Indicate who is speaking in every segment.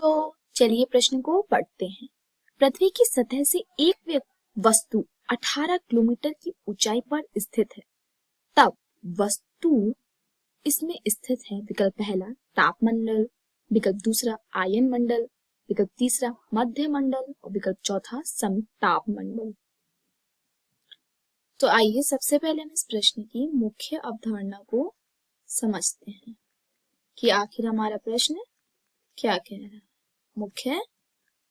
Speaker 1: बच्चों, चलिए प्रश्न को पढ़ते हैं। पृथ्वी की सतह से एक वस्तु 18 किलोमीटर की ऊंचाई पर स्थित है, तब वस्तु इसमें स्थित है। विकल्प पहला तापमंडल, विकल्प दूसरा आयन मंडल, विकल्प तीसरा मध्य मंडल और विकल्प चौथा समताप मंडल। तो आइए सबसे पहले हम इस प्रश्न की मुख्य अवधारणा को समझते हैं कि आखिर हमारा प्रश्न क्या कह रहा है। मुख्य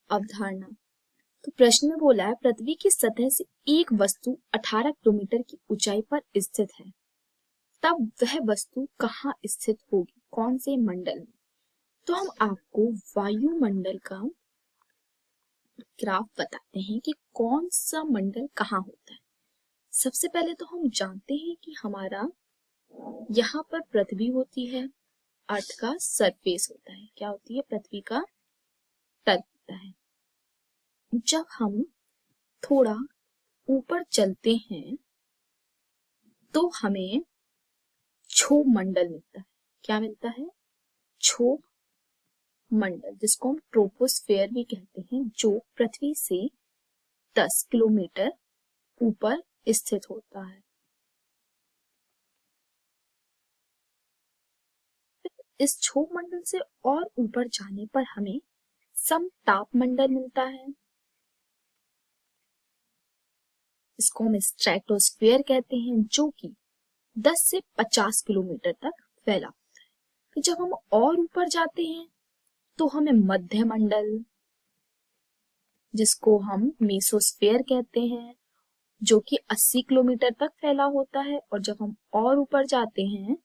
Speaker 1: अवधारणा। तो प्रश्न में बोला है पृथ्वी की सतह से एक वस्तु 18 किलोमीटर की ऊंचाई पर स्थित है, तब वह वस्तु कहाँ स्थित होगी, कौन से मंडल में। तो हम आपको वायुमंडल का ग्राफ बताते हैं कि कौन सा मंडल कहाँ होता है। सबसे पहले तो हम जानते हैं कि हमारा यहाँ पर पृथ्वी होती है, अर्थ का सरफेस होता है। क्या होती है? पृथ्वी का तल होता है। जब हम थोड़ा ऊपर चलते हैं तो हमें क्षोभ मंडल मिलता है। क्या मिलता है? क्षोभ मंडल, जिसको हम ट्रोपोस्फेयर भी कहते हैं, जो पृथ्वी से 10 किलोमीटर ऊपर स्थित होता है। इस क्षोभ मंडल से और ऊपर जाने पर हमें समताप मंडल मिलता है। इसको हम स्ट्रेटोस्फेयर कहते हैं, जो कि 10 से 50 किलोमीटर तक फैला होता है। फिर जब हम और ऊपर जाते हैं तो हमें मध्य मंडल, जिसको हम मेसोस्फेयर कहते हैं, जो कि 80 किलोमीटर तक फैला होता है। और जब हम और ऊपर जाते हैं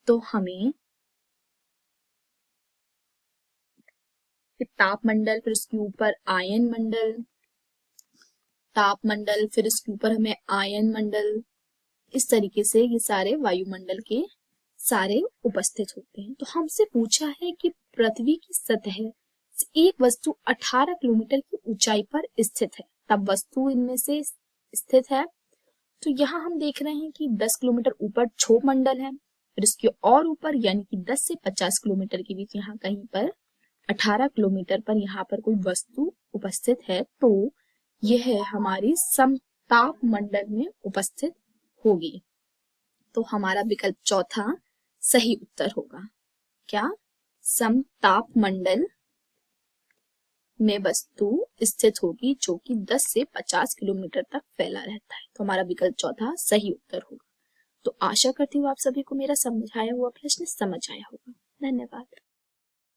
Speaker 1: तो हमें तापमंडल, फिर उसके ऊपर आयन मंडल, तापमंडल, फिर उसके ऊपर हमें आयन मंडल, इस तरीके से ये सारे वायुमंडल के सारे उपस्थित होते हैं। तो हमसे पूछा है कि पृथ्वी की सतह से एक वस्तु 18 किलोमीटर की ऊंचाई पर स्थित है, तब वस्तु इनमें से स्थित है। तो यहाँ हम देख रहे हैं कि 10 किलोमीटर ऊपर क्षोभ मंडल है, फिर इसके और ऊपर यानी कि 10 से 50 किलोमीटर के बीच यहाँ कहीं पर 18 किलोमीटर पर यहाँ पर कोई वस्तु उपस्थित है, तो यह हमारी समताप मंडल में उपस्थित होगी। तो हमारा विकल्प चौथा सही उत्तर होगा। क्या? समताप मंडल में वस्तु स्थित होगी, जो कि 10 से 50 किलोमीटर तक फैला रहता है। तो हमारा विकल्प चौथा सही उत्तर होगा। तो आशा करती हूँ आप सभी को मेरा समझाया हुआ प्रश्न समझ आया होगा। धन्यवाद।